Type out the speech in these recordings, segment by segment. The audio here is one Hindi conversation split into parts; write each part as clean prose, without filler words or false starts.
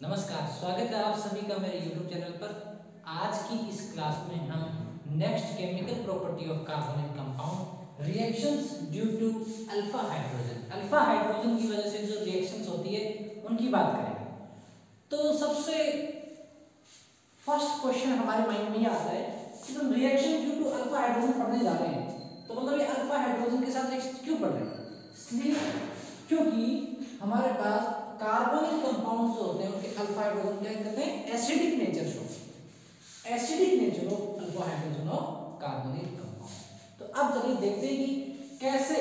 नमस्कार, स्वागत है आप सभी का मेरे YouTube चैनल पर। आज की इस क्लास में हम next chemical property of carbonic compound reactions due to alpha hydrogen. Alpha hydrogen की वजह से जो रिएक्शंस होती है उनकी बात करेंगे। तो सबसे फर्स्ट क्वेश्चन हमारे माइंड में ये आता है कि हम reaction due to alpha hydrogen पढ़ने जा रहे हैं, तो मतलब ये अल्फा हाइड्रोजन के साथ रिएक्शन क्यों पढ़ रहे हैं? इसलिए क्योंकि हमारे पास कार्बोनिक कंपाउंड्स होते हैं उनके अल्फा हाइड्रोजन क्या कहते हैं? Acidic nature show, acidic nature of alpha hydrogen of carbonic compound. तो अब चलिए देखते हैं कि कैसे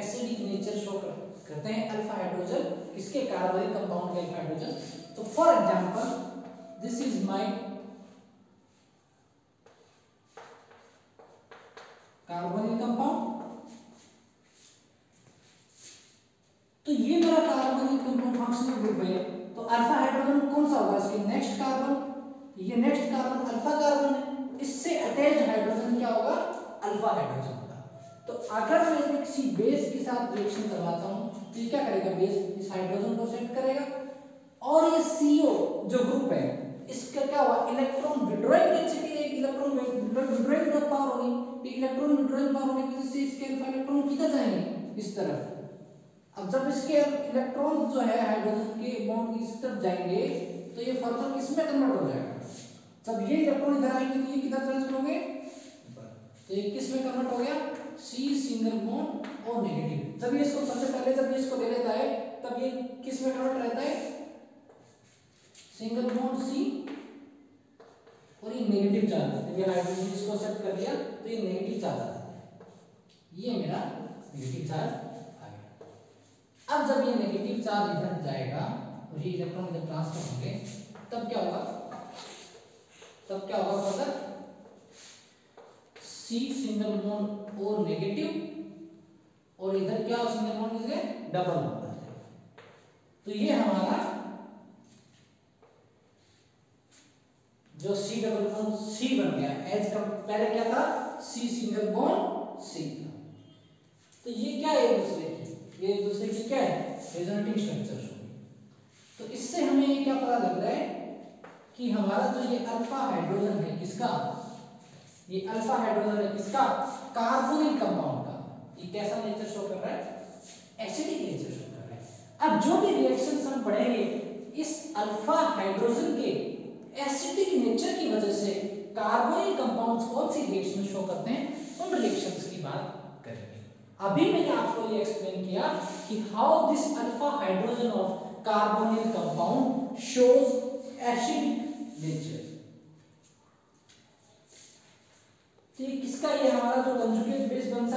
एसिडिक नेचर शो करते हैं अल्फा हाइड्रोजन, किसके? कार्बोनिक कंपाउंड के अल्फा हाइड्रोजन। तो for example this is my carbonic compound. तो ये मेरा कार्बोनिक कंपाउंड फंक्शनल ग्रुप है। तो अल्फा हाइड्रोजन कौन सा होगा? इसके नेक्स्ट कार्बन, ये नेक्स्ट कार्बन अल्फा कार्बन है, इससे अटैच्ड हाइड्रोजन क्या होगा? अल्फा हाइड्रोजन होगा। तो अगर मैं इसमें किसी बेस के साथ रिएक्शन करवाता हूं तो ये क्या करेगा? बेस इस हाइड्रोजन को सेट करेगा और ये CO जो ग्रुप है इसका क्या हुआ? इलेक्ट्रॉन विड्रॉइंग डेंसिटी, एक इलेक्ट्रॉन विड्रॉइंग पावर होगी। ये इलेक्ट्रॉन विड्रॉइंग पावर होने की वजह से इसके अल्फा इलेक्ट्रॉन किधर जाएंगे? इस तरफ। अब जब इसके इलेक्ट्रॉन जो है हाइड्रोजन के बॉन्ड की इस तरफ जाएंगे तो ये फर्दर किसमें कन्वर्ट हो जाएगा? जब ये इलेक्ट्रॉन इधर आएंगे तो ये किधर ट्रांसफर होंगे? तो ये किसमें कन्वर्ट हो गया? C सिंगल बॉन्ड और नेगेटिव। जब ये इसको सबसे पहले जब ये इसको ले लेता है तब ये किसमें कन्वर्ट रहता है? सिंगल बॉन्ड C और ये नेगेटिव चार्ज। जब ये हाइड्रोजन इसको सेट कर दिया तो ये नेगेटिव चार्ज आता है। ये मेरा नेगेटिव चार्ज। अब जब ये नेगेटिव चार्ज इधर जाएगा और ये इलेक्ट्रॉन इधर ट्रांसफर होंगे तब क्या होगा? तब क्या होगा फर्दर? C सिंगल बॉन्ड और नेगेटिव और इधर क्या सिंगल बॉन्ड किसके? Double bond. तो ये हमारा जो C डबल बॉन्ड C बन गया, एज पहले क्या था? C सिंगल बॉन्ड C था। तो ये क्या है? ये दूसरे की क्या है? Resonating structure. तो इससे हमें ये क्या पता लग रहा है कि हमारा जो ये अल्फा हाइड्रोजन है किसका? ये अल्फा हाइड्रोजन है किसका? कार्बोनिक कंपाउंड का। ये कैसा नेचर शो कर रहा है? एसिडिक नेचर शो कर रहा है। अब जो भी रिएक्शंस हम पढ़ेंगे इस अल्फा हाइड्रोजन के एसिडिक नेचर की वजह से कार्बोनिक कंपाउंड्स कौन सी रिएक्शन शो करते हैं, उन रिएक्शंस की बात करेंगे। अभी मैंने आपको ये एक्सप्लेन किया कि how this alpha hydrogen of carbonyl compound shows acidic nature. तो ये किसका? ये हमारा जो कंजुगेट बेस बनता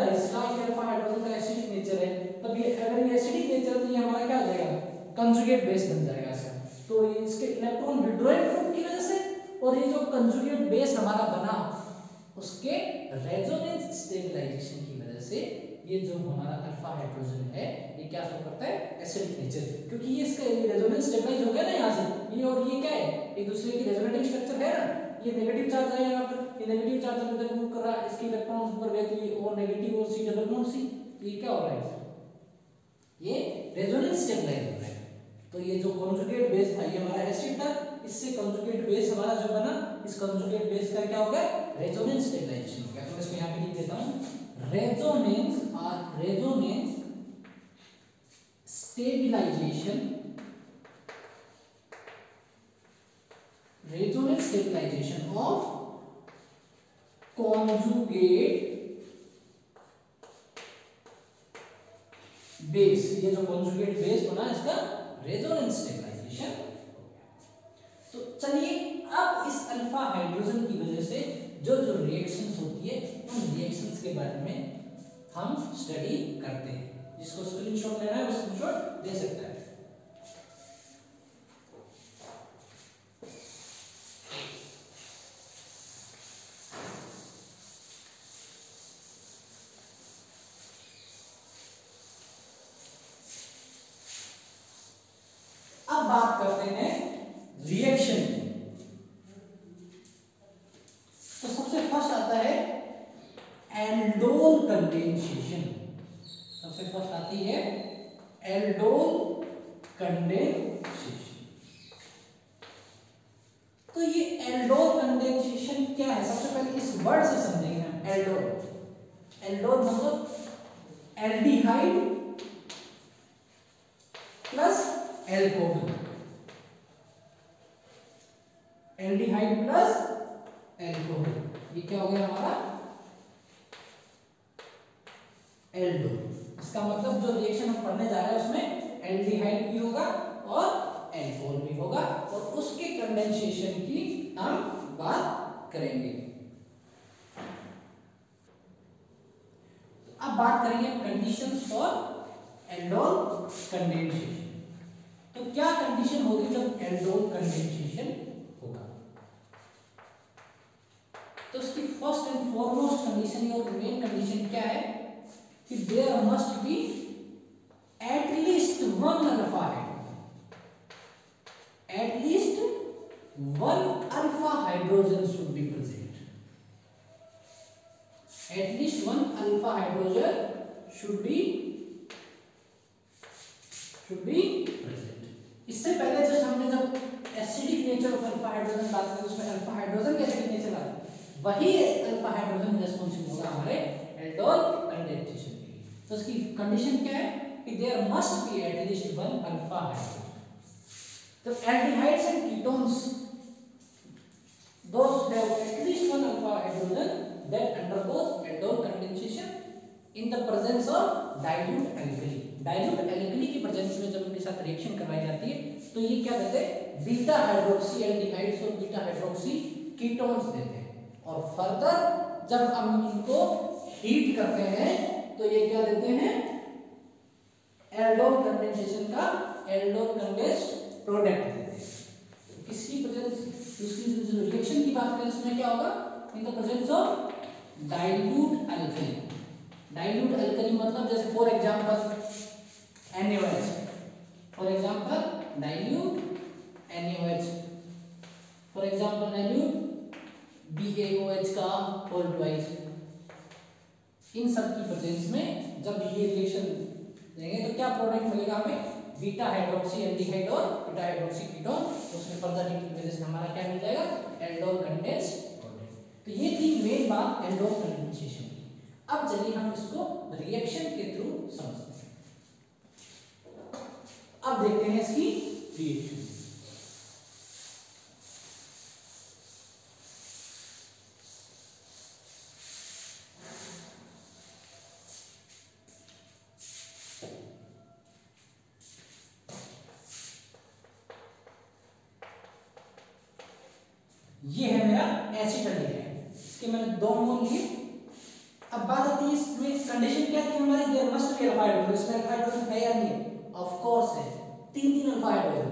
है इसका अल्फा हाइड्रोजन का एसिडिक नेचर है। तब ये अगर ये एसिडिक नेचर है तो ये हमारा क्या हो जाएगा? कंजुगेट बेस बन जाएगा इसका। तो ये इसके इलेक्ट्रॉन विड्रॉइंग ग्रुप की वजह से और ये जो कंजुगेट बेस हमारा बना उसके रेजोनेंस स्टेबलाइजेशन की वजह से ये जो हमारा अल्फा हाइड्रोजन है ये क्या शो करता है? Acidic nature. क्योंकि ये इसका रेजोनेंस स्टेबलाइज हो गया ना यहाँ से, ये और ये क्या है? एक दूसरे की रेजोनेटिंग स्ट्रक्चर है ना। ये नेगेटिव चार्ज है यहाँ पर, ये नेगेटिव चार्ज इधर मूव कर रहा है, इसके इलेक्ट्रॉन्स ऊपर गए तो ये और नेगेटिव और C डबल बॉन्ड C। तो ये क्या हो रहा है? ये रेजोनेंस स्टेबलाइज हो रहा है। तो ये जो कंजुगेट बेस था ये हमारा एसिड था, इससे कंजुगेट बेस हमारा जो बना इस कंजुगेट बेस का क्या हो गया? रेजोनेंस स्टेबलाइजेशन हो गया। तो मैं इसको यहाँ पे लिख देता हूँ resonance stabilization of conjugate base. ये जो conjugate बेस बना इसका रेजोनेंस स्टेबलाइजेशन। तो चलिए अब इस अल्फा हाइड्रोजन की वजह से जो जो रिएक्शंस होती है उन रिएक्शंस के बारे में हम स्टडी करते हैं। जिसको स्क्रीनशॉट लेना है वो स्क्रीनशॉट ले सकता है। अब बात करते हैं रिएक्शन की। तो सबसे फर्स्ट आता है एल्डोल कंडेंसेशन। सबसे फर्स्ट आती है एल्डोल कंडेंसेशन। एल्डोल कंडेंसेशन क्या है, सबसे पहले इस वर्ड से समझेंगे हम। एल्डोल, एल्डोल मतलब aldehyde plus alcohol, aldehyde plus alcohol, ये क्या हो गया हमारा एल्डोल। इसका मतलब जो रिएक्शन हम पढ़ने जा रहे हैं उसमें एल्डिहाइड भी होगा और एल्कोहल भी होगा, और उसके कंडेंसेशन की हम बात करेंगे। अब बात करेंगे कंडीशंस फॉर एल्डोल कंडेंसेशन। तो क्या कंडीशन होगी जब एल्डोल कंडेंसेशन होगा? तो उसकी फर्स्ट एंड फॉरमोस्ट कंडीशन और मेन कंडीशन क्या है कि there must be at least one alpha hydrogen, at least one alpha hydrogen should be present, at least one alpha hydrogen should be present. इससे पहले जस्ट हमने जब acidic nature of alpha hydrogen बात की उसमें अल्फा हाइड्रोजन का एसिडिक नेचर आता है, वही अल्फा हाइड्रोजन रेस्पॉन्सिबल होगा हमारे एल्डोल कंडेंसेशन के लिए। तो इसकी कंडीशन क्या है कि there must be at least one alpha hydrogen. तो aldehydes and ketones those have at least one alpha hydrogen that undergoes aldol condensation in the presence of dilute alkali। dilute alkali की प्रेजेंस में जब उनके साथ रिएक्शन करवाई जाती है तो ये क्या देते हैं, बीटा हाइड्रोक्सी एल्डिहाइड्स और बीटा हाइड्रोक्सी कीटोन्स देते हैं। और फर्दर जब हम इनको हीट करते हैं तो ये क्या देते हैं, एल्डोल कंडेंसेशन का एल्डोल कंडेंस्ड प्रोडक्ट देते हैं। किसकी प्रेजेंस, उसकी जो रिएक्शन की बात करें उसमें क्या होगा, in the presence of dilute alkali. Dilute alkali मतलब जैसे for example NaOH, for example dilute NaOH, for example dilute BaOH का होल ट्वाइस। इन सब की प्रेजेंस में जब ये रिएक्शन देंगे तो क्या प्रोडक्ट मिलेगा हमें, बीटा हाइड्रोक्सी एल्डिहाइड और बीटा हाइड्रोक्सी कीटोन। उसमें फर्दर हीट की वजह से हमारा क्या मिल जाएगा, एल्डोल कंडेंस्ड प्रोडक्ट। तो ये थी मेन बात एल्डोल कंडेंसेशन की। अब चलिए हम इसको रिएक्शन के थ्रू समझते हैं। अब देखते हैं इसकी रिएक्शन। ये है मेरा एसिटाल्डिहाइड, इसके मैंने 2 मोल लिए। अब बात आती है इसमें कंडीशन क्या थी हमारी, there must be alpha hydrogen. इसमें अल्फा हाइड्रोजन है या नहीं है, ऑफ कोर्स है, 3 अल्फा हाइड्रोजन।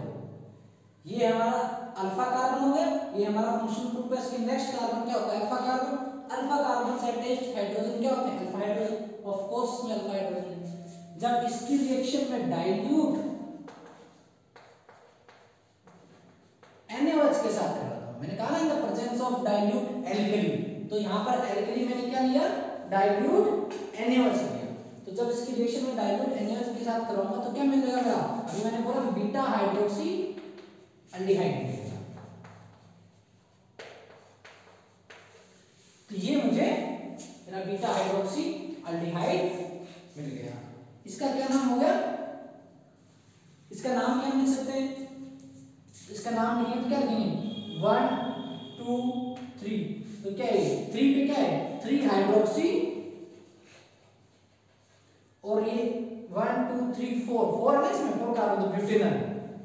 ये हमारा अल्फा कार्बन हो गया, ये हमारा फंक्शनल ग्रुप है। इसके नेक्स्ट कार्बन क्या होता है, अल्फा कार्बन। अल्फा कार्बन से अटैच्ड हाइड्रोजन क्या होते हैं, अल्फा हाइड्रोजन। ऑफ कोर्स इसमें अल्फा हाइड्रोजन है। जब इसकी रिएक्शन में डाइल्यूट NaOH के साथ कर रहा हूं, मैंने कहा ना in the presence of dilute alkali, तो यहां पर एल्कली मैंने क्या लिया, डाइल्यूट NaOH लिया। तो जब इसकी रिएक्शन में डाइल्यूट NaOH के साथ कराऊंगा तो क्या मिलेगा मेरा, अभी मैंने बोला बीटा हाइड्रोक्सी एल्डिहाइड मिलेगा। तो ये मुझे मेरा बीटा हाइड्रोक्सी एल्डिहाइड मिल गया। इसका क्या नाम हो गया, इसका नाम क्या हम लिख सकते हैं, इसका नाम लिखेंगे तो क्या लिखेंगे, 1 2 3। तो क्या है 3 पे क्या है, 3 हाइड्रोक्सी, और ये 1 2 3 4 है ना, इसमें 4 कार्बन, तो ब्यूटेनॉल,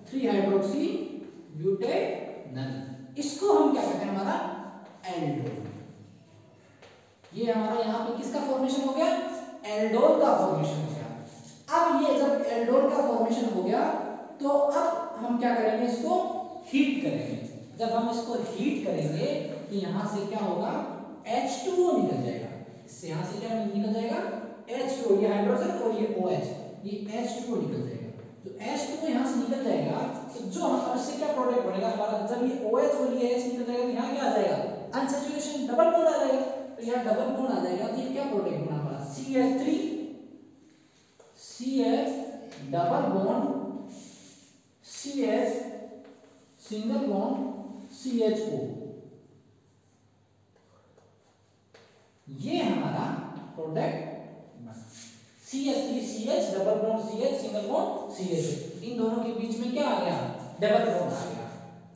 3 हाइड्रोक्सी ब्यूटेनॉल। इसको हम क्या कहते हैं, हमारा एल्डोल। ये हमारा यहाँ पे किसका फॉर्मेशन हो गया, एल्डोल का फॉर्मेशन हो गया। अब ये जब एल्डोल का फॉर्मेशन हो गया तो अब हम क्या करेंगे, इसको हीट करेंगे। जब हम इसको हीट करेंगे तो यहां से क्या होगा, H2O निकल जाएगा। इससे यहां से क्या निकल जाएगा, H2O, ये हाइड्रोजन और ये OH, ये H2O निकल जाएगा। तो H2O यहां से निकल जाएगा तो जो हम इससे क्या प्रोडक्ट बनेगा हमारा, जब ये OH और ये H निकल जाएगा तो यहां क्या आ जाएगा, अनसैचुरेशन डबल बॉन्ड आ जाएगा। तो यहां डबल बॉन्ड आ जाएगा तो ये क्या प्रोडक्ट बना हमारा, CH3 CH double bond CH single bond CHO। ये हमारा product CH3CH double bond CH single bond CH, इन दोनों के बीच में क्या आ गया, डबल बॉन्ड आ गया।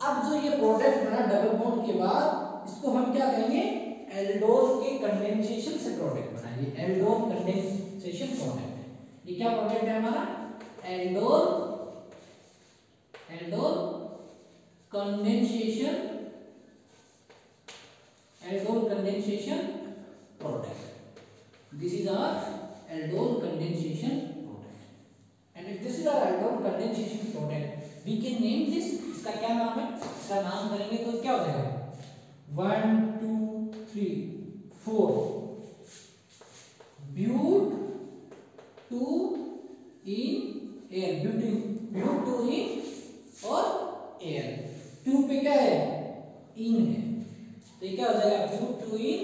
अब जो ये प्रोडक्ट बना डबल बॉन्ड के बाद इसको हम क्या कहेंगे, एल्डोल के कंडेंसेशन से प्रोडक्ट बना, ये एल्डोल कंडेंसेशन प्रोडक्ट है। ये क्या प्रोडक्ट है हमारा, aldol condensation product. This is our aldol condensation product, and if this is our aldol condensation product, we can name this, इसका क्या नाम है, इसका नाम करेंगे तो क्या हो जाएगा, 1 2 3 4 ब्यूट 2 इन एयर, ब्यूट 2 इन और एयर, 2 पे क्या है, इन है, तो ये क्या हो जाएगा, ब्यूट 2 इन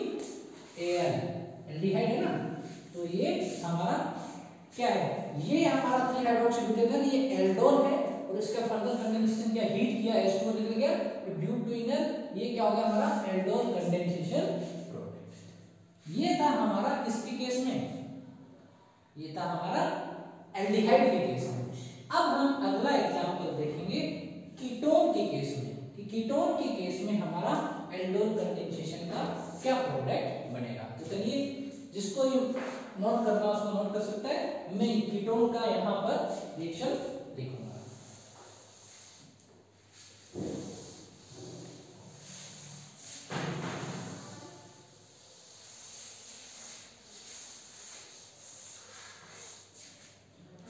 एयर, एल्डिहाइड है ना, तो ये हमारा क्या है, ये हमारा 3 हाइड्रोक्सीब्यूटेन, ये एल्डोल है, और इसका फर्दर कंडेंसेशन क्या, हीट किया, H2O निकल गया, तो ब्यूट 2 इनर, ये क्या हो गया हमारा एल्डोल कंडेंसेशन प्रोडक्ट। ये था हमारा किसके केस में, ये था हमारा एल्डिहाइड के केस में। अब हम अगला एग्जांपल देखेंगे कीटोन के केस में, कि कीटोन के केस में हमारा एल्डोल कंडेंसेशन का क्या प्रोडक्ट बनेगा। तो चलिए, जिसको ये नोट करना उसको नोट कर सकता है, मैं कीटोन का यहाँ पर रिएक्शन देखूंगा।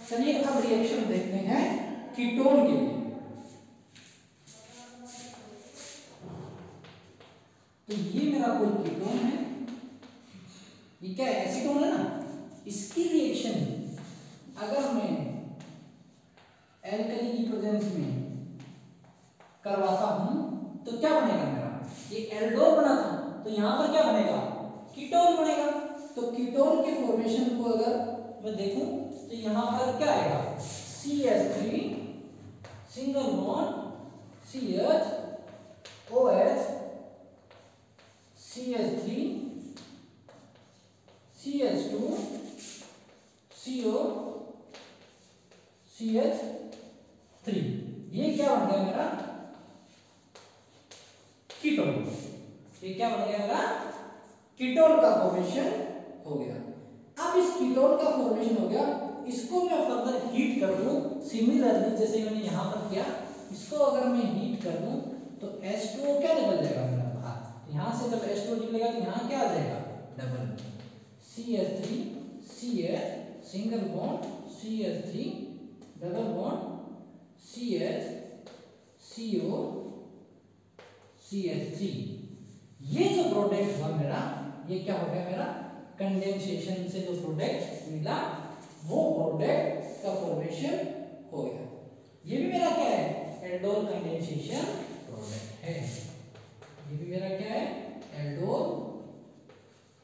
चलिए अब रिएक्शन देखते हैं कीटोन के लिए। तो ये मेरा कोई कीटोन है, ये क्या है, एसीटोन है ना, इसकी रिएक्शन अगर मैं एल्कली की प्रेजेंस में करवाता हूं तो क्या बनेगा मेरा, ये एल्डोल बना था, तो यहां पर क्या बनेगा, कीटोन बनेगा। तो कीटोन के फॉर्मेशन को अगर मैं देखूं तो यहां पर क्या आएगा, CH3 single bond CH OH CH3 CH2 CO CH3, ये क्या बन गया मेरा कीटोन, ये क्या बन गया मेरा कीटोन का फॉर्मेशन हो गया। अब इस कीटोन का फॉर्मेशन हो गया, इसको मैं फर्दर हीट कर दूं, सिमिलरली जैसे मैंने यहां पर किया, इसको अगर मैं हीट कर दूं तो H2O क्या निकल जाएगा मेरा बाहर, यहां से जब H2O निकलेगा तो यहां क्या आ जाएगा, double CH3 CH single bond CH3 double bond CH CO CH3। ये जो प्रोडक्ट हुआ मेरा, ये क्या हो गया मेरा कंडेंसेशन से जो प्रोडक्ट मिला वो प्रोडक्ट का फॉर्मेशन हो गया। ये भी मेरा क्या है, एल्डोल कंडेंसेशन प्रोडक्ट है, ये भी मेरा क्या है, एल्डोल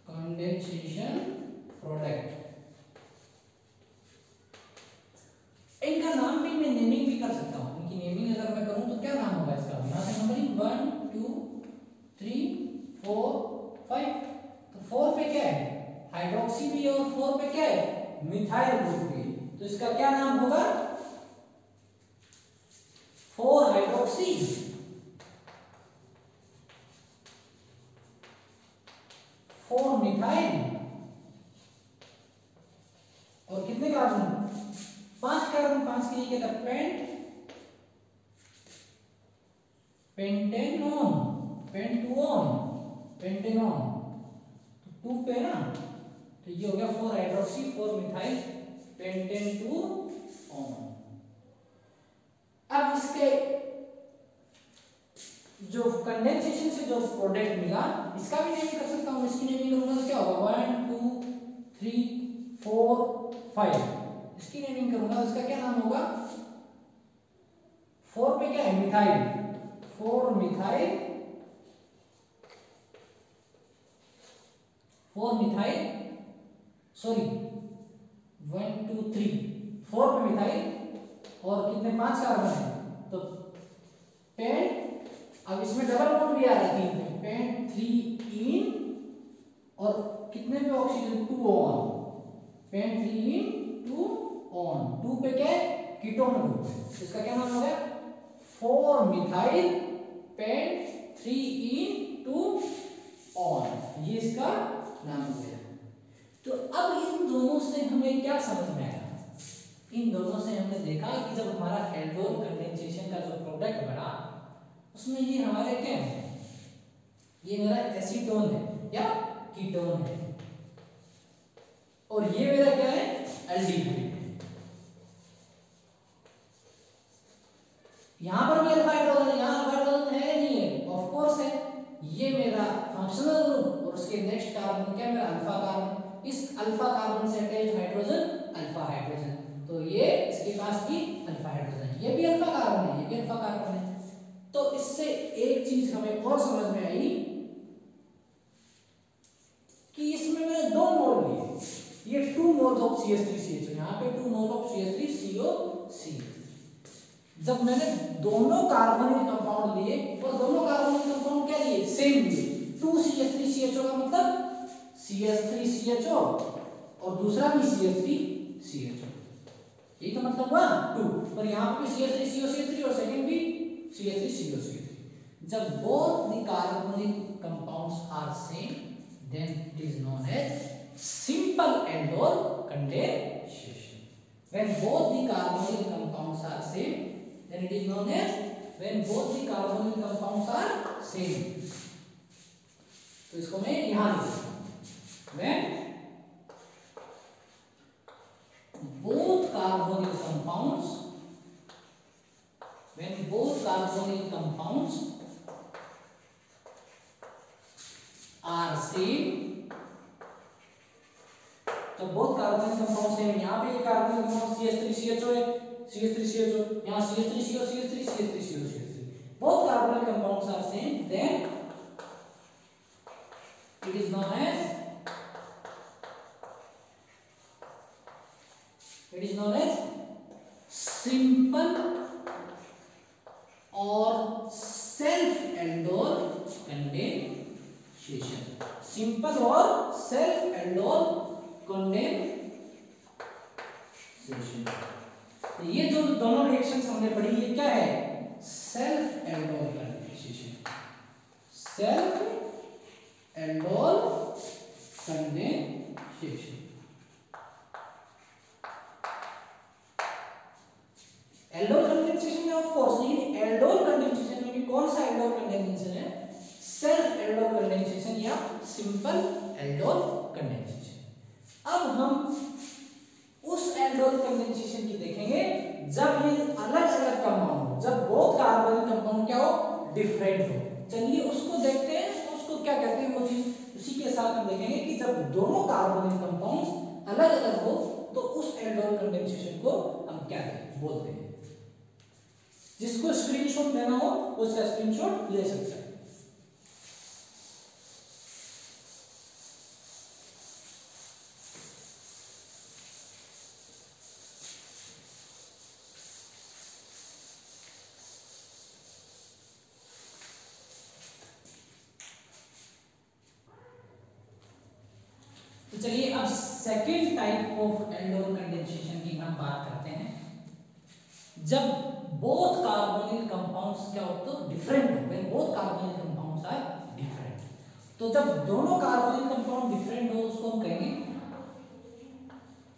कंडेंसेशन प्रोडक्ट। इनका नाम भी मैं नेमिंग भी कर सकता हूं, इनकी नेमिंग अगर मैं करूं तो क्या नाम होगा इसका, यहां से नंबरिंग 1 2 3 4 5, तो 4 पे क्या है, हाइड्रोक्सी भी है, और 4 पे क्या है, मिथाइल ग्रुप भी, तो इसका क्या नाम होगा, 4 हाइड्रोक्सी 4 मिथाइल, और कितने कार्बन, 5 कार्बन, 5 के लिए क्या था, पेंटेनोन, पेंटेनोन, तो 2 पे ना, तो ये हो गया 4 हाइड्रोक्सी 4 मिथाइल पेंटेन 2 ऑन। अब इसके जो कंडेंसेशन से जो प्रोडक्ट मिला, इसका भी नेमिंग कर सकता हूं, इसकी नेमिंग करूंगा तो क्या होगा, 1 2 3 4 5, इसकी नेमिंग करूंगा तो इसका क्या नाम होगा, 4 पे क्या है, मिथाइल, 4 मिथाइल 4 मिथाइल सॉरी 1 2 3 4 पे मिथाइल, और कितने 5 कार्बन है, तो पेंट, अब इसमें डबल बॉन्ड भी आ रहा है 3 पे, पेंट 3 इन और कितने पे ऑक्सीजन 2 ऑन, पेंट 3 इन 2 ऑन, 2 पे क्या है कीटोन ग्रुप है, इसका क्या नाम हो गया 4 मिथाइल पेंट 3 इन 2 ऑन, ये इसका नाम हो गया। तो अब इन दोनों से हमें क्या समझ में आया, इन दोनों से हमने देखा कि जब हमारा एल्डोल कंडेंसेशन का जो प्रोडक्ट बना उसमें ये हमारे क्या है, ये मेरा एसीटोन है या कीटोन है, और ये मेरा क्या है एल्डिहाइड है। यहां पर भी अल्फा हाइड्रोजन है, यहां अल्फा हाइड्रोजन है नहीं है, ऑफ कोर्स है, ये मेरा फंक्शनल ग्रुप और उसके नेक्स्ट कार्बन क्या मेरा अल्फा कार्बन, इस अल्फा कार्बन से अटैच हाइड्रोजन अल्फा हाइड्रोजन, तो ये इसके पास भी अल्फा हाइड्रोजन, ये भी अल्फा कार्बन है, ये भी अल्फा कार्बन है। तो इससे एक चीज हमें और समझ में आई कि इसमें मैंने 2 मोल लिए, ये 2 मोल्स ऑफ CH3CH, यहाँ पे 2 मोल ऑफ CH3COC। जब मैंने दोनों कार्बोनिल कंपाउंड लिए और दोनों कार्बोनिल कंपाउंड क्या लिए सेम लिए, 2CH3CHO का मतलब CH3CHO और दूसरा भी CH3CHO, यही तो मतलब हुआ 2, और यहाँ पे CH3COCH3 और सेकंड भी CH3COCH3। जब both the carbonyl compounds are same, then it is known as simple aldol condensation. When both the carbonyl compounds are same, then it is known as when both the carbonyl compounds are same. तो इसको मैं यहाँ लिखूँ, when both carbonyl compounds, when both carbonyl compounds are same, तो both carbonyl compounds same, यहाँ पे ये carbonyl compound CH3CHO है, CH3CHO, यहाँ CH3CO, CH3, CH3CO, CH3, both carbonyl compounds are same, then it is known as simple or self aldol condensation, simple or self aldol condensation। तो ये जो दोनों रिएक्शंस हमने पढ़ी ये क्या है self aldol condensation, self aldol condensation. Aldol condensation में ऑफ कोर्स, लेकिन एल्डोल कंडेंसेशन में भी कौन सा एल्डोल कंडेंसेशन है, सेल्फ एल्डोल कंडेंसेशन या सिंपल एल्डोल कंडेंसेशन। अब हम उस एल्डोल कंडेंसेशन की देखेंगे जब ये अलग अलग कंपाउंड हो, जब बोथ कार्बोनिल कंपाउंड क्या हो डिफरेंट हो। चलिए उसको देखते हैं, उसको क्या कहते हैं वो चीज, उसी के साथ हम देखेंगे कि जब दोनों कार्बोनिल कंपाउंड्स अलग अलग हो तो उस एल्डोल कंडेंसेशन को हम क्या बोलते हैं। जिसको स्क्रीनशॉट लेना हो उसका स्क्रीनशॉट ले सकता है। तो चलिए अब second type of aldol condensation की हम बात करते हैं, जब both carbonyl compounds क्या होते हैं डिफरेंट हो, when both carbonyl compounds are different। तो जब दोनों कार्बोनिल कंपाउंड डिफरेंट हो उसको हम कहेंगे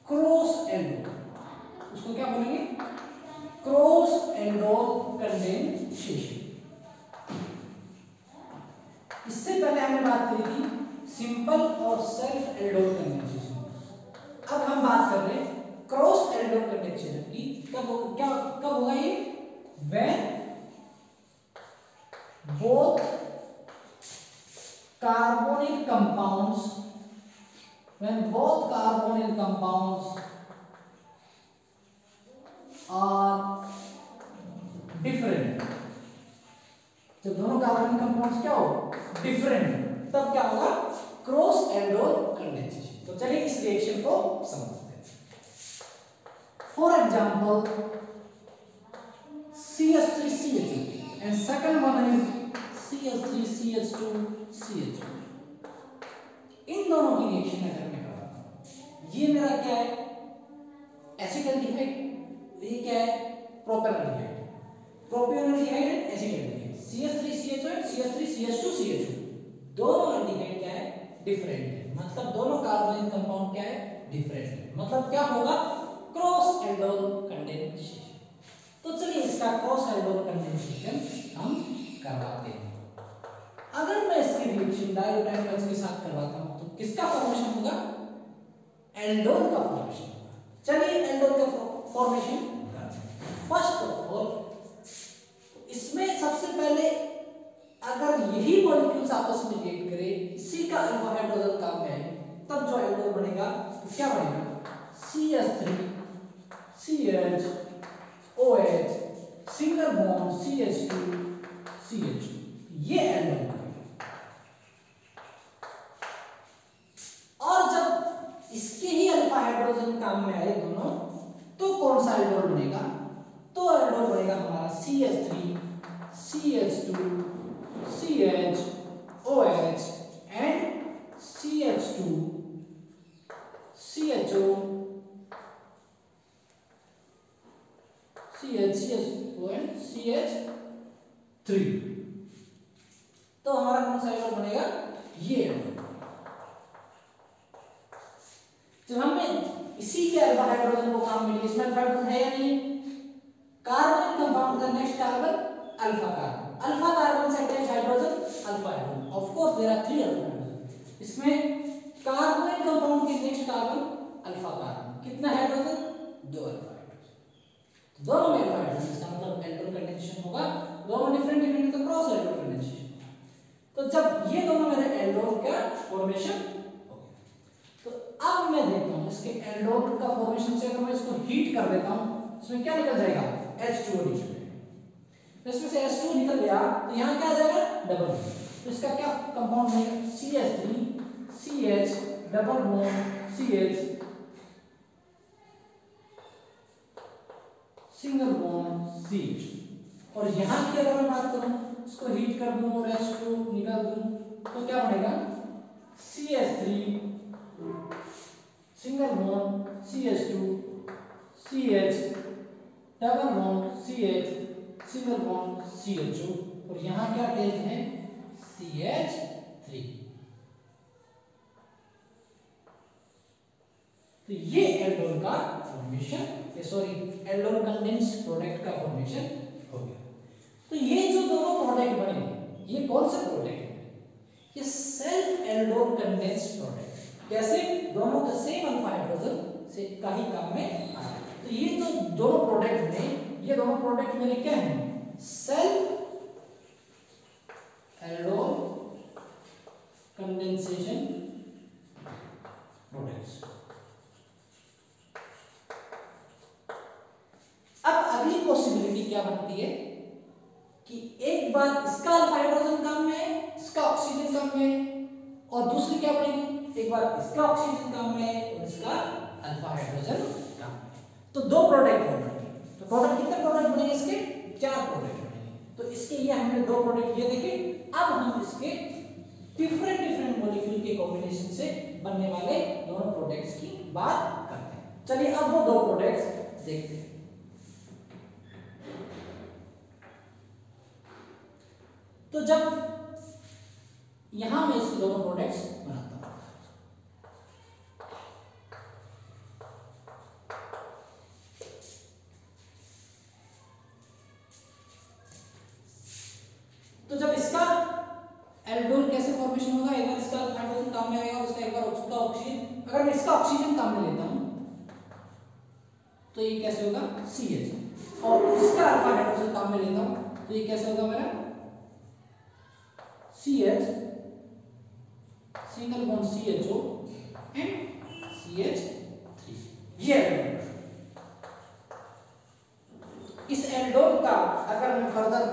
क्रॉस एल्डोल, उसको क्या बोलेंगे क्रॉस एल्डोल कंडेंसेशन। इससे पहले हमने बात करी थी सिंपल और सेल्फ एल्डोल कंडेंसेशन, अब हम बात कर रहे हैं क्रॉस एल्डोल कंडेंसेशन की। कब होगा ये when both carbonyl compounds are different, जब दोनों कार्बोनिल कंपाउंड्स क्या हो डिफरेंट, तब क्या होगा क्रॉस एल्डोल कंडेंसेशन। तो चलिए इस रिएक्शन को समझते हैं। For example CH3CH2 and second one is CH3CH2CH2, इन दोनों की रिएक्शन अगर मैं करवाता हूं, ये मेरा क्या है एसिटाल्डिहाइड, ये क्या है propanaldehyde, propanaldehyde and acetaldehyde, CH3CHO and CH3CH2CHO, दोनों एल्डिहाइड क्या है डिफरेंट है, मतलब दोनों कार्बोनिल कंपाउंड क्या है डिफरेंट है, मतलब क्या होगा क्रॉस एल्डोल कंडेंसेशन। तो चलिए इसका क्रॉस एल्डोल कंडेंसेशन हम करवाते हैं। अगर मैं इसकी रिएक्शन डाइओटाइल के साथ करवाता हूं तो किसका फॉर्मेशन होगा एल्डोल का फॉर्मेशन होगा। चलिए एल्डोल का फॉर्मेशन करते हैं। फर्स्ट ऑफ ऑल इसमें सबसे पहले अगर यही मॉलिक्यूल्स आपस में रिएक्ट करे, इसी का अल्फा हाइड्रोजन काम में आए, तब जो एल्डोल बनेगा तो क्या बनेगा CH3 CH OH single bond CH2 CH2, ये एल्डोल बनेगा। और जब इसके ही अल्फा हाइड्रोजन काम में आए दोनों, तो कौन सा एल्डोल बनेगा, तो एल्डोल बनेगा हमारा CH3 CH2 CH OH and CH2 CHO CH2 and CH3। तो हमारा कौन सा एल्डोल बनेगा ये एल्डोल। जब हमें इसी के अल्फा हाइड्रोजन को काम मिली, इसमें अल्फा हाइड्रोजन है या नहीं, कार्बन कंपाउंड का next carbon alpha carbon, alpha carbon से attach hydrogen alpha hydrogen, of course there are 3 alpha hydrogen. इसमें कार्बन कंपाउंड के नेक्स्ट कार्बन अल्फा कार्बन, कितना हाइड्रोजन 2 अल्फा हाइड्रोजन, दोनों में अल्फा हाइड्रोजन, इसका मतलब एल्डोल कंडेंसेशन होगा, दोनों डिफरेंट डिफरेंट तो क्रॉस एल्डोल कंडेंसेशन। तो जब ये दोनों मेरे एल्डोल का फॉर्मेशन हो गया, तो अब मैं देखता हूं इसके एल्डोल का फॉर्मेशन से अगर मैं इसको हीट कर देता हूं, इसमें क्या निकल जाएगा H2O निकल जाएगा। इसमें से H2 निकल गया तो यहाँ क्या आ जाएगा डबल बॉन्ड, तो इसका क्या कंपाउंड बनेगा CH3 CH double bond CH single bond CH। और यहाँ की अगर मैं बात करूं, इसको हीट कर दूं और H2 निकाल दूं, तो क्या बनेगा CH3 single bond CH2 CH double bond CH single bond CHO, और यहाँ क्या अटैच है CH3। तो ये एल्डोल का formation, sorry aldol condensed product का फॉर्मेशन हो गया। तो ये जो दोनों प्रोडक्ट बने, ये कौन से प्रोडक्ट बने, ये सेल्फ एल्डोल कंडेंस्ड प्रोडक्ट। कैसे, दोनों का सेम अल्फा हाइड्रोजन से का ही काम में आया। तो ये जो दोनों प्रोडक्ट बने, ये दोनों प्रोडक्ट मेरे क्या हैं सेल्फ एल्डोल कंडेंसेशन प्रोडक्ट्स। अब अगली पॉसिबिलिटी क्या बनती है कि एक बार इसका अल्फा हाइड्रोजन काम में है, इसका ऑक्सीजन काम में है, और दूसरी क्या बनेगी, एक बार इसका ऑक्सीजन काम में है और इसका अल्फा हाइड्रोजन काम में है। तो दो प्रोडक्ट बनेंगे। तो प्रोडक्ट कितने प्रोडक्ट बनेंगे इसके 4 प्रोडक्ट बनेंगे। तो इसके ये हमने 2 प्रोडक्ट ये देखे। अब हम इसके डिफरेंट डिफरेंट मॉलिक्यूल के कॉम्बिनेशन से बनने वाले दोनों प्रोडक्ट्स की बात करते हैं। चलिए अब वो 2 प्रोडक्ट्स देखते हैं। तो जब यहां मैं इसके दोनों प्रोडक्ट्स बनाता हूं, तो जब इसका एल्डोल कैसे फॉर्मेशन होगा, एक बार इसका हाइड्रोजन काम में आएगा, उसका एक बार उसका ऑक्सीजन, अगर मैं इसका ऑक्सीजन काम में लेता हूं तो ये कैसे होगा CH, और इसका अल्फा हाइड्रोजन काम में लेता हूं तो ये कैसे होगा मेरा CH single bond CHO and CH3। ये इस एल्डोल का अगर मैं फर्दर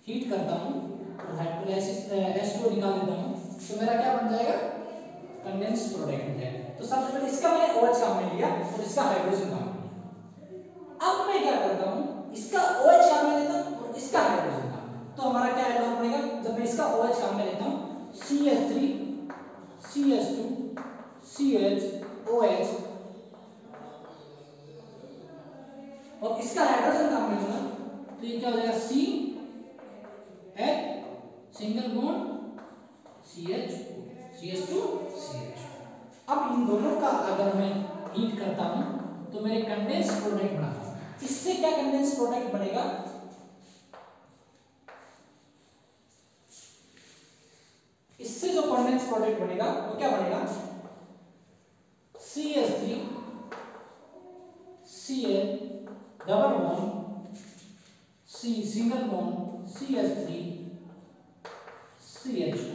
हीट करता हूं तो हाइड्रोलाइसिस H2O निकाल देता हूं तो मेरा क्या बन जाएगा कंडेंस्ड प्रोडक्ट बन जाएगा। तो सबसे पहले इसका मैंने OH काम में लिया और इसका हाइड्रोजन काम में लिया। अब मैं क्या करता हूं, इसका OH काम में लेता हूं और इसका हाइड्रोजन काम में, तो हमारा क्या एल्डोल बनेगा, जब मैं इसका OH काम में लेता हूं CH3 CHOH और इसका हाइड्रोजन काम मिलेगा तो ये क्या हो जाएगा C H single bond CH2 CH। अब इन दोनों का अगर मैं हीट करता हूं तो मेरे कंडेंस प्रोडक्ट बनाता हूं। इससे क्या कंडेंस प्रोडक्ट बनेगा, इससे जो कंडेंस प्रोडक्ट बनेगा वो क्या बनेगा, CH3 Cl double bond C single bond CH3 CH2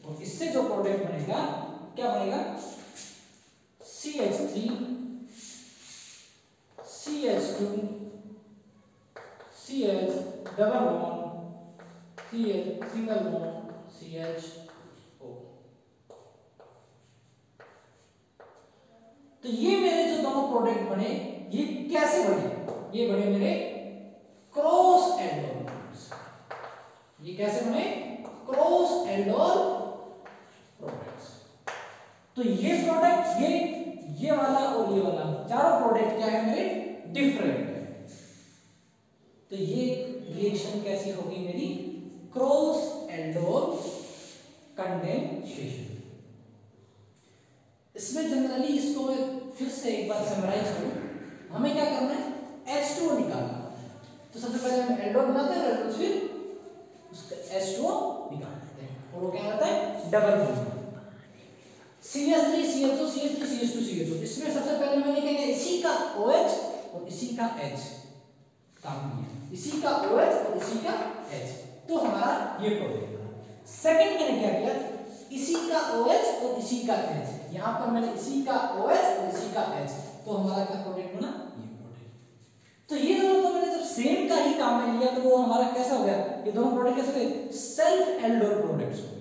और इससे जो प्रोडक्ट बनेगा क्या बनेगा, CH3 CH2 CH double bond CH single bond CHO। तो ये मेरे जो दोनों प्रोडक्ट बने ये कैसे बने, ये बने मेरे क्रॉस एल्डोल प्रोडक्ट्स। ये कैसे बने, क्रॉस एल्डोल प्रोडक्ट्स। तो ये प्रोडक्ट ये वाला और ये वाला चारों प्रोडक्ट क्या है मेरे, डिफरेंट है। तो ये रिएक्शन कैसी होगी मेरी, क्रॉस एल्डोल कंडेंसेशन। इसमें जनरली इसको मैं फिर से एक बार समराइज करूं, हमें क्या करना है, H2O निकालना है। तो सबसे पहले हम एल्डोल बनाते हैं और फिर उसका H2O निकाल लेते हैं और वो क्या होता है, double bond CH3 CH2 CH3 CH2 CH2। इसमें सबसे पहले मैंने क्या किया, इसी का OH और इसी का H काम किया, इसी का OH और इसी का H, तो हमारा ये प्रोडक्ट बना। सेकंड मैंने क्या किया, इसी का OH और इसी का H, यहां पर मैंने इसी का OH और इसी का H, तो हमारा क्या प्रोडक्ट बना, ये प्रोडक्ट। तो ये दोनों तो मैंने जब सेम का ही काम में लिया तो वो हमारा कैसा हो गया, ये दोनों प्रोडक्ट कैसे हो गए, सेल्फ एल्डोल प्रोडक्ट्स हो गए।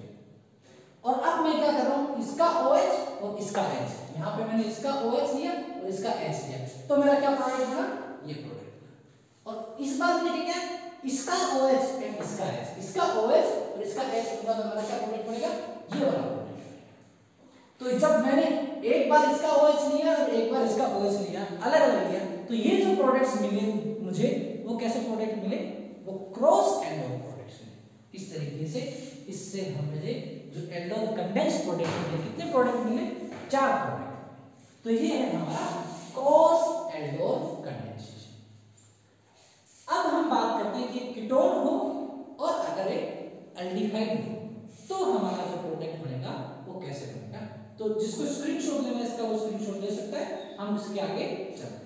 और अब मैं क्या कर रहा हूं, इसका OH और इसका H, यहां पे मैंने इसका OH लिया और इसका H लिया, तो मेरा क्या प्रोडक्ट बना, ये प्रोडक्ट। और इस बार मैंने क्या, इसका OH एंड इसका H, इसका OH और इसका H के बाद हमारा क्या प्रोडक्ट बनेगा, ये वाला प्रोडक्ट। तो जब मैंने एक बार इसका OH लिया और एक बार इसका OH लिया, अलग अलग लिया, तो ये जो प्रोडक्ट्स मिले मुझे वो कैसे प्रोडक्ट मिले, वो क्रॉस एल्डोल प्रोडक्ट्स मिले। इस तरीके से इससे हमें जो एल्डोल कंडेंस प्रोडक्ट मिले, कितने प्रोडक्ट मिले, 4 प्रोडक्ट। तो ये है हमारा क्रॉस एल्डोल कंडेंसेशन। अब हम बात करते हैं कि कीटोन हो और अगर एक एल्डिहाइड हो तो हमारा जो प्रोडक्ट बनेगा वो कैसे बनेगा। तो जिसको स्क्रीनशॉट लेना है इसका वो स्क्रीनशॉट ले सकता है, हम इसके आगे चलते हैं।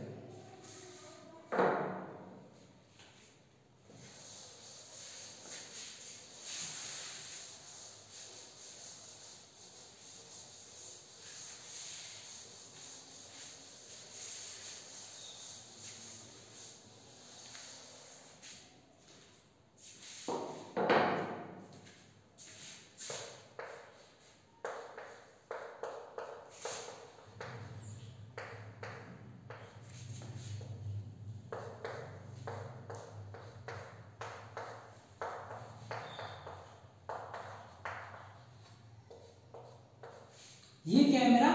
ये क्या है मेरा,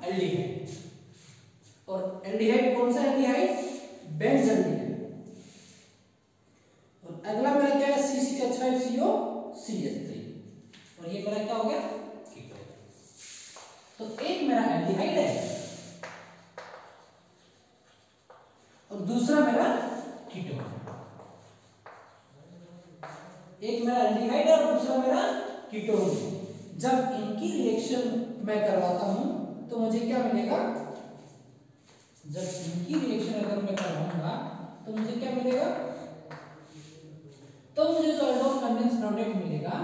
एल्डिहाइड। और एल्डिहाइड कौन सा एल्डिहाइड, बेंजीन। और अगला मेरा क्या है, C6H5CO CH3, और ये मेरा क्या हो गया, कीटोन। तो एक मेरा एल्डिहाइड है और दूसरा मेरा कीटोन। एक मेरा एल्डिहाइड है और दूसरा मेरा कीटोन। जब इनकी रिएक्शन मैं करवाता हूं तो मुझे क्या मिलेगा, जब इनकी रिएक्शन अगर मैं करवाऊंगा तो मुझे क्या मिलेगा, तो मुझे जो एल्डोल कंडेंस प्रोडक्ट मिलेगा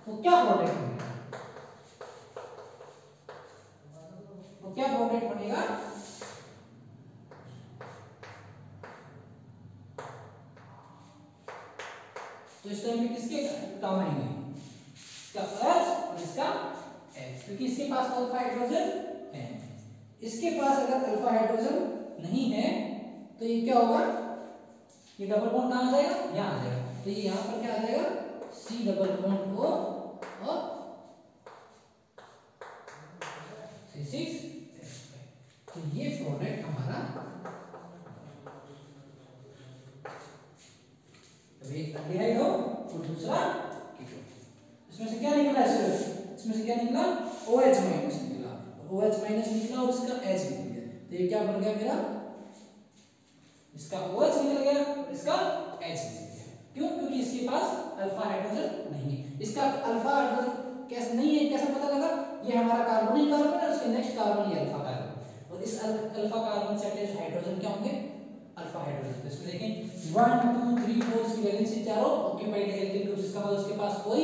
वो क्या प्रोडक्ट मिलेगा, वो क्या प्रोडक्ट बनेगा, तो इस टाइम में किसके काम आएंगे, इसका H और इसका H, क्योंकि इसके पास अल्फा हाइड्रोजन है, इसके पास अगर अल्फा हाइड्रोजन नहीं है तो ये क्या होगा, ये डबल बॉन्ड कहां आ जाएगा, यहां आ जाएगा। तो ये यहां पर क्या आ जाएगा, C डबल बॉन्ड O और C6 तो ये प्रोडक्ट हमारा एक एल्डिहाइड हो और दूसरा कीटोन। इसमें से क्या निकला है? इसमें से क्या निकला? OH माइनस निकला, OH माइनस निकला और इसका H निकल गया। तो ये क्या बन गया मेरा? इसका OH निकल गया और इसका H निकल गया। क्यों? क्योंकि इसके पास अल्फा हाइड्रोजन नहीं है। इसका अल्फा हाइड्रोजन कैसे नहीं है, कैसे पता लगा? ये हमारा कार्बोनिल कार्बन है, उसके नेक्स्ट कार्बन ये अल्फा कार्बन, और इस अल्फा कार्बन से अटैच हाइड्रोजन क्या होंगे? Alpha hydrogen. तो इसमें देखें 1 2 3 4 इसकी वैलेंसी चारों ऑक्यूपाइड एल्किल ग्रुप, इसका मतलब उसके पास कोई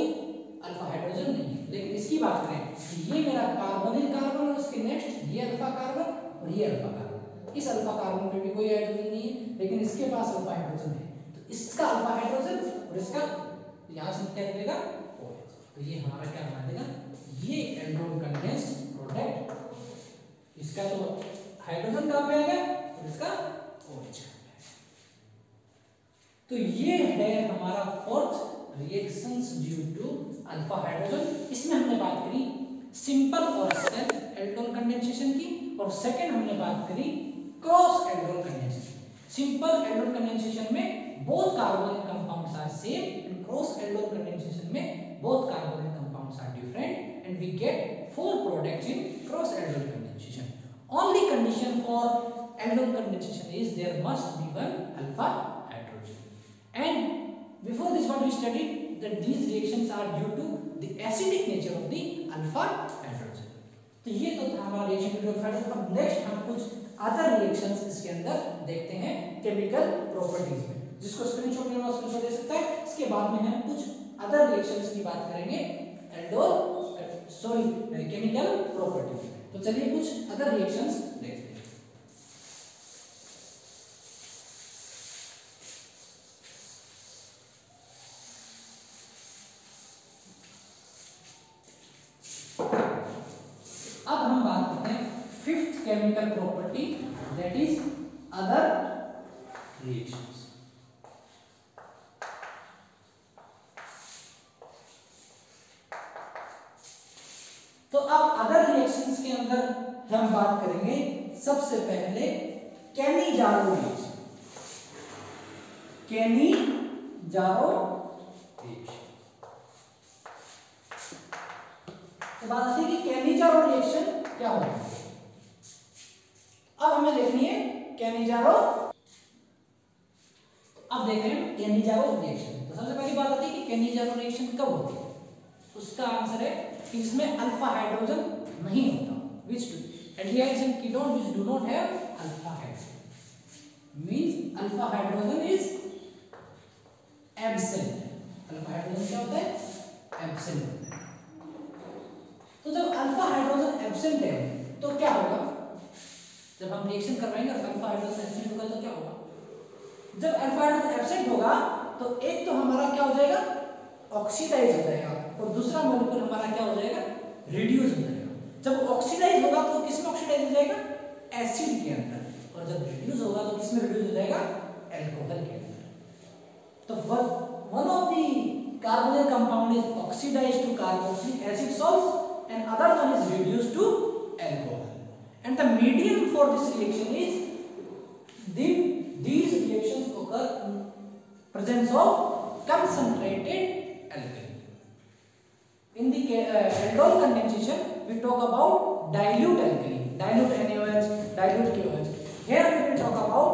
अल्फा हाइड्रोजन नहीं है। लेकिन इसकी बात करें, ये मेरा कार्बोनिल कार्बन और उसके नेक्स्ट ये अल्फा कार्बन और ये अल्फा कार्बन। इस अल्फा कार्बन पे भी कोई हाइड्रोजन नहीं है, लेकिन इसके पास अल्फा हाइड्रोजन है। तो इसका अल्फा हाइड्रोजन और इसका यहां से क्या निकलेगा? OH। तो ये हमारा क्या बना देगा? ये एल्डोन कंडेंस्ड प्रोडक्ट। इसका तो हाइड्रोजन कहां पे आ गया और इसका OH। तो ये है हमारा fourth reactions due to alpha hydrogen. इसमें हमने बात करी सिंपल और सेल्फ एल्डोन कंडेंसेशन की, और सेकंड हमने बात करी cross aldol condensation. Simple aldol condensation में both carbonyl compounds are same, and cross aldol condensation में both carbonyl compounds are different, and we get 4 products in cross aldol condensation. Only condition for aldol condensation is there must be one alpha hydrogen. And before this what we studied that these reactions are due to the acidic nature of the alpha hydrogen. तो ये तो था हमारा reaction due to alpha hydrogen. अब नेक्स्ट हम कुछ अदर रिएक्शंस इसके अंदर देखते हैं केमिकल प्रॉपर्टीज में, जिसको स्क्रीनशॉट लेना स्क्रीनशॉट ले सकता है। इसके बाद में हम कुछ अदर रिएक्शंस की बात करेंगे एल्डोल केमिकल प्रॉपर्टी। तो चलिए कुछ अदर रिएक्शंस देखते हैं। अब हम बात करते हैं fifth chemical property, that is other reactions. तो अब अदर रिएक्शंस के अंदर हम बात करेंगे सबसे पहले कैनिजारो रिएक्शन। कैनिजारो रिएक्शन तो बात आती है कि कैनिजारो रिएक्शन क्या होता है। अब हमें देखनी है कैनिजारो। अब देख रहे हैं कैनिजारो रिएक्शन। तो सबसे पहली बात आती है कि कैनिजारो रिएक्शन कब होती है। उसका आंसर है कि इसमें अल्फा हाइड्रोजन नहीं होता, which aldehydes and ketones which do not have alpha hydrogen means alpha hydrogen is absent. Alpha hydrogen क्या होता है? एब्सेंट होता है। तो जब अल्फा हाइड्रोजन एब्सेंट है तो क्या होगा? जब हम रिएक्शन करवाएंगे और अल्फा हाइड्रोजन एब्सेंट होगा तो क्या होगा? जब अल्फा हाइड्रोजन एब्सेंट होगा तो एक तो हमारा क्या हो जाएगा? ऑक्सीडाइज हो जाएगा, और दूसरा मॉलिक्यूल हमारा क्या हो जाएगा? रिड्यूस हो जाएगा। जब ऑक्सीडाइज होगा तो किसमें ऑक्सीडाइज हो जाएगा? एसिड के अंदर, और जब रिड्यूस होगा तो किसमें रिड्यूस हो जाएगा? अल्कोहल के अंदर। तो one of the carbonyl compound is oxidized to carboxylic acid salts and other one is reduced to alcohol, and the medium for this reaction is these reactions occur in presence of concentrated alkali. In the aldol condensation we talk about dilute alkali, dilute NaOH, dilute KOH. Here we will talk about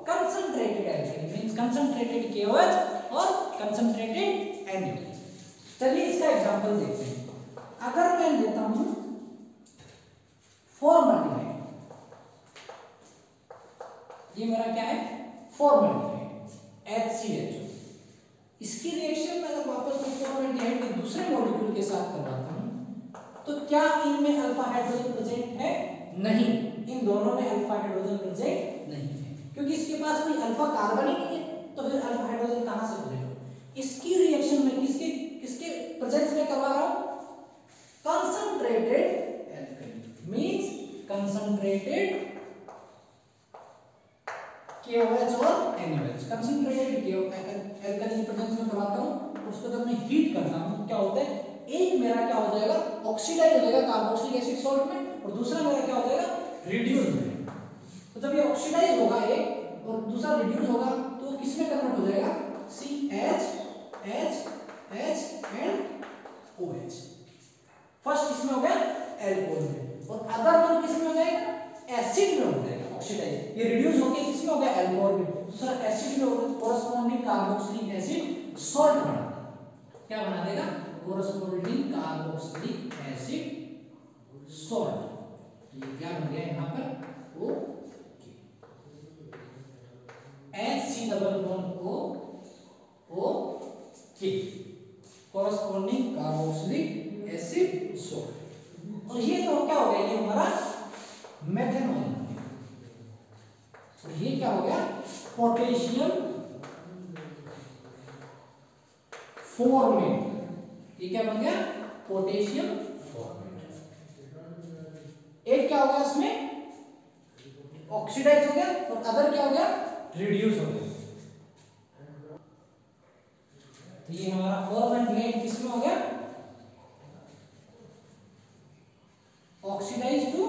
concentrated alkali, means concentrated KOH or concentrated NaOH. चलिए इसका एग्जांपल देखते हैं। अगर मैं लेता हूं फॉर्मल्डिहाइड, ये मेरा क्या है? Formaldehyde HCHO। इसकी रिएक्शन में अगर वापस मैं फॉर्मल्डिहाइड के दूसरे मॉलिक्यूल के साथ करवाता हूं तो क्या इनमें अल्फा हाइड्रोजन प्रेजेंट है? नहीं, इन दोनों में अल्फा हाइड्रोजन प्रेजेंट नहीं है, क्योंकि इसके पास कोई अल्फा कार्बन ही नहीं है। तो फिर अल्फा हाइड्रोजन कहां से बनेगा? इसकी रिएक्शन में किसके प्रेजेंस में करवा रहा हूं? Concentrated alkali means concentrated KOH और NaOH। कंसंट्रेटेड एल्कली प्रेजेंस में करवाता हूं, उसको जब मैं हीट करता हूं क्या होता है? एक मेरा क्या हो जाएगा? ऑक्सीडाइज हो जाएगा कार्बोक्सिलिक एसिड सॉल्ट में, और दूसरा मेरा क्या हो जाएगा? रिड्यूस हो जाएगा। तो जब ये ऑक्सीडाइज होगा एक और दूसरा रिड्यूस होगा तो किसमें कन्वर्ट हो जाएगा, CH एंड OH। फर्स्ट किसमें हो गया, एल्कोहल में, और अदर वन किसमें हो जाएगा, एसिड में हो जाएगा ऑक्सीडाइज। ये रिड्यूस होके किसमें हो गया, अल्कोहल में, दूसरा एसिड में होगा, कोरोस्पोंडिंग कार्बोक्सिलिक एसिड सॉल्ट बना देगा। क्या बना देगा, कोरोस्पोंडिंग कार्बोक्सिलिक एसिड सॉल्ट। ये क्या बन गया यहाँ पर, O HC double bond O K, corresponding carboxylic acid salt. और ये तो क्या हो गया, ये हमारा मेथनॉल, और ये क्या हो गया, पोटेशियम फॉर्मेट। ये क्या बन गया, पोटेशियम फॉर्मेट। एक क्या हो गया इसमें, ऑक्सीडाइज हो गया, और अदर क्या हो गया, रिड्यूस हो गया। तो ये हमारा फॉर्मेट किसमें हो गया, oxidize to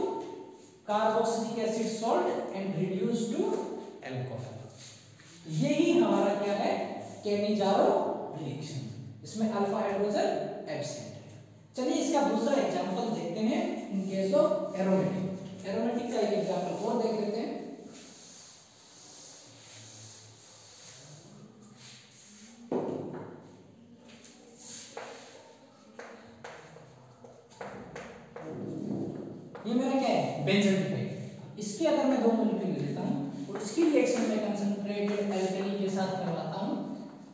carboxylic acid salt and reduce to alcohol. यही हमारा क्या है, केनिजारो रिएक्शन, इसमें अल्फा हाइड्रोजन एब्सेंट है। चलिए इसका दूसरा एग्जांपल देखते हैं in case of aromatic. Aromatic का एक एग्जांपल और देख लेते हैं। ये मेरा क्या है, बेंजोइक। इसके अगर मैं दो मॉलिक्यूल ले लेता हूं और इसकी रिएक्शन में कंसंट्रेटेड अल्कली के साथ करवाता हूं,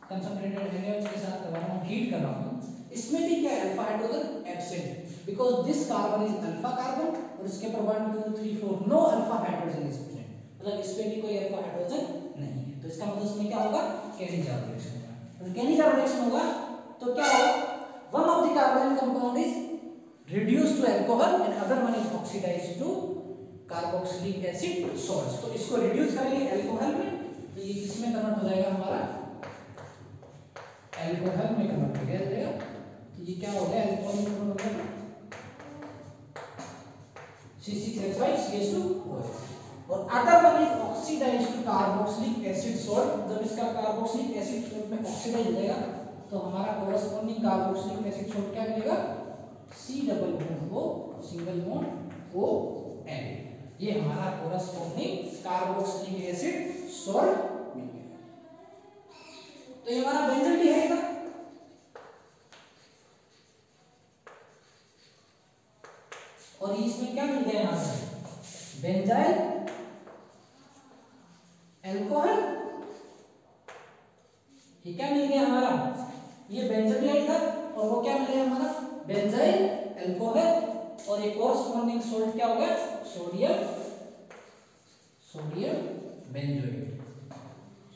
कंसंट्रेटेड NaOH के साथ करवा रहा हूं, हीट कर रहा हूं, इसमें भी क्या है, अल्फा हाइड्रोजन एब्सेंट है, because this carbon is alpha carbon और इसके पर 1 2 3 4 no alpha hydrogen is present, मतलब इस पे भी कोई अल्फा हाइड्रोजन नहीं है। तो इसका मतलब इसमें क्या होगा, केनिजारो रिएक्शन होगा। तो केनिजारो रिएक्शन होगा तो क्या होगा, one of the carbonyl compound is reduced to alcohol and other one is oxidized to carboxylic acid salts। तो इसको रिड्यूस करेंगे अल्कोहल में, तो ये किसमें कन्वर्ट हो जाएगा, हमारा अल्कोहल में कन्वर्ट हो जाएगा। तो ये क्या हो गया, अल्कोहल में कन्वर्ट हो गया, C6H5CH2OH। और other one is oxidized to carboxylic acid salt. जब इसका कार्बोक्सिलिक एसिड सॉल्ट में ऑक्सीडाइज हो जाएगा तो हमारा कोरोस्पोंडिंग कार्बोक्सिलिक एसिड सॉल्ट क्या मिलेगा, C double bond O single bond O N। ये हमारा कोरोस्पोंडिंग कार्बोक्सिलिक एसिड सॉल्ट मिल गया। तो ये हमारा बेंजल डी है, और इसमें क्या मिल गया, यहां से बेंजाइल अल्कोहल। ये क्या मिल गया हमारा, ये बेंजोइक था, और वो क्या मिल गया हमारा, बेंजाइल अल्कोहल, और एक कोरस्पोंडिंग सॉल्ट क्या हो गया, सोडियम बेंजोएट,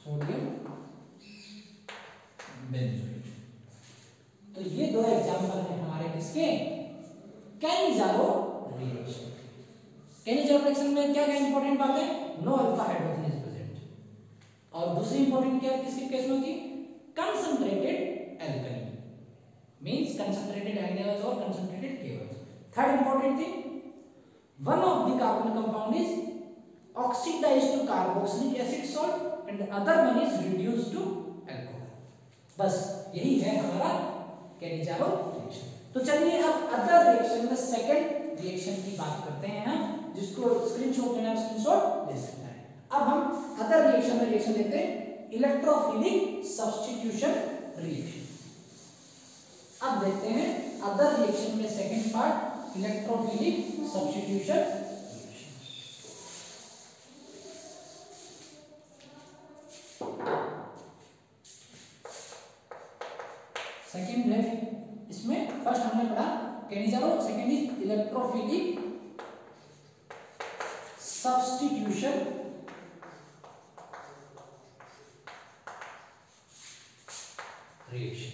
सोडियम बेंजोएट। तो ये दो एग्जांपल हैं हमारे किसके, केनिजारो रिएक्शन। केनिजारो रिएक्शन में क्या क्या इंपॉर्टेंट बात है, no alpha hydrogen is present, और दूसरी इंपॉर्टेंट क्या किसके केस में होती, concentrated alkali means concentrated NaOH or concentrated KOH। Third important thing, one of the carbon compound is oxidized to carboxylic acid salt and the other one is reduced to alcohol। बस यही है हमारा केनिजारो रिएक्शन। तो चलिए अब अदर रिएक्शन में सेकंड रिएक्शन की बात करते हैं हम, जिसको स्क्रीनशॉट लेना है स्क्रीनशॉट ले सकता है। अब हम अदर रिएक्शन में रिएक्शन लेते हैं, इलेक्ट्रोफिलिक सब्स्टिट्यूशन रिएक्शन। अब देखते हैं अदर रिएक्शन में second part, electrophilic substitution reaction. Second है इसमें, फर्स्ट हमने पढ़ा Cannizzaro, second is electrophilic substitution reaction.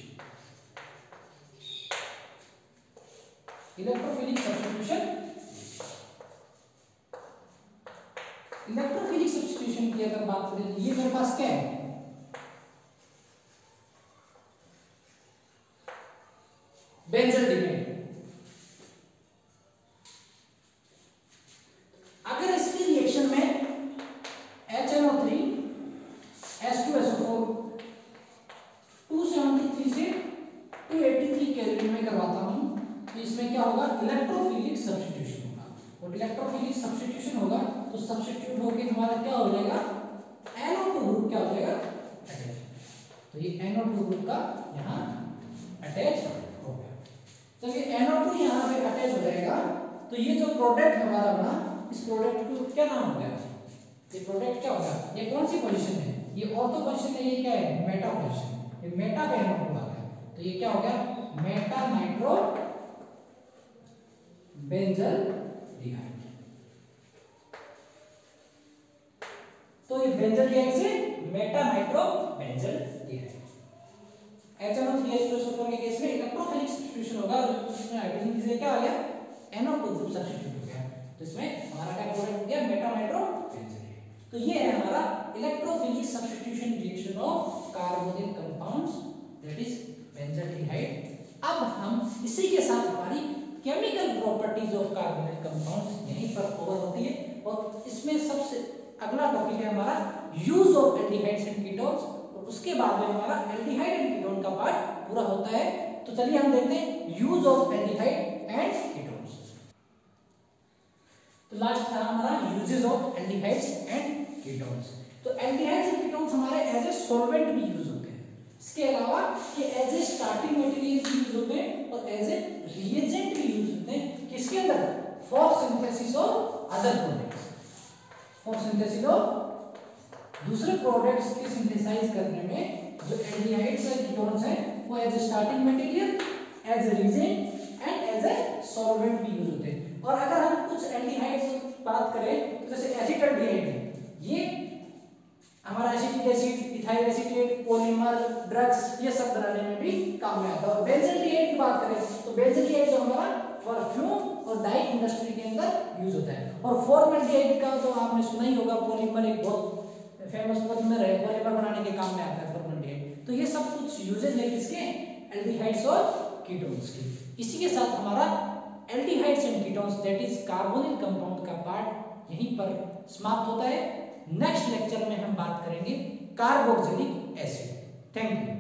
Electrophilic substitution, electrophilic substitution की अगर बात करें तो ये मेरे पास क्या है, बेंजोइक। अगर इसकी रिएक्शन में लगाता हूं तो इसमें क्या होगा, इलेक्ट्रोफिलिक सब्स्टिट्यूशन होगा। और इलेक्ट्रोफिलिक सब्स्टिट्यूशन होगा तो सब्स्टिट्यूट होके हमारा क्या हो जाएगा, NO2 ग्रुप क्या हो जाएगा, अटैच। तो ये NO2 ग्रुप का यहाँ अटैच हो गया। जब ये NO2 यहाँ पे अटैच हो जाएगा तो ये जो प्रोडक्ट हमारा बना, इस प्रोडक्ट को क्या नाम हो गया, ये प्रोडक्ट क्या होगा, ये कौन सी पोजीशन है, ये ऑर्थो पोजीशन है, ये क्या है, मेटा पोजीशन। ये मेटा पे NO2 आ गया तो ये क्या हो गया, मेटा नाइट्रो बेंजल्डिहाइड। तो ये बेंजल्डिहाइड से मेटा नाइट्रो बेंजल्डिहाइड। HNO3H2SO4 के केस में इलेक्ट्रोफिलिक सब्स्टिट्यूशन होगा और इसमें हाइड्रोजन की जगह क्या आ गया, NO2 ग्रुप सब्स्टिट्यूट हो गया। तो इसमें हमारा क्या प्रोडक्ट हो गया, मेटा नाइट्रो बेंजल्डिहाइड। तो ये है हमारा electrophilic substitution reaction of carbonyl compounds that is benzaldehyde. अब हम इसी के साथ हमारी chemical properties of carbonyl compounds यहीं पर कवर होती है। और इसमें सबसे अगला टॉपिक है हमारा use of aldehydes and ketones, और उसके बाद में हमारा एल्डिहाइड एंड कीटोन का पार्ट पूरा होता है। तो चलिए हम देखते हैं use of aldehyde and ketones. तो लास्ट था हमारा uses of aldehydes and ketones. तो एल्डिहाइड्स एंड कीटोन्स हमारे एज ए सॉल्वेंट भी यूज होते हैं, इसके अलावा कि एज ए स्टार्टिंग मटेरियल भी यूज होते हैं और एज ए रिएजेंट भी यूज होते हैं। किसके अंदर, for synthesis of other products, for synthesis of दूसरे प्रोडक्ट्स की सिंथेसाइज करने में जो एल्डिहाइड्स और कीटोन्स हैं वो as a starting material, as a reagent and as a solvent भी यूज होते हैं। और अगर हम कुछ एल्डिहाइड्स की बात करें तो जैसे एसिटाल्डिहाइड है, ये हमारा acetic acid, ethyl acetate, polymer, drugs ये सब बनाने में भी काम में आता है। और बेंजल्डिहाइड की बात करें तो बेंजल्डिहाइड जो हमारा परफ्यूम और डाई इंडस्ट्री के अंदर यूज होता है। और फॉर्मल्डिहाइड का तो आपने सुना ही होगा, पॉलीमर एक बहुत फेमस पॉलीमर है, पॉलीमर बनाने के काम में आता है फॉर्मल्डिहाइड। तो ये सब कुछ यूजेज है किसके, एल्डिहाइड्स और कीटोन्स के। इसी के साथ हमारा aldehydes and ketones that is carbonyl compound का पार्ट यहीं पर समाप्त होता है। नेक्स्ट लेक्चर में हम बात करेंगे कार्बोक्सिलिक एसिड। Thank you.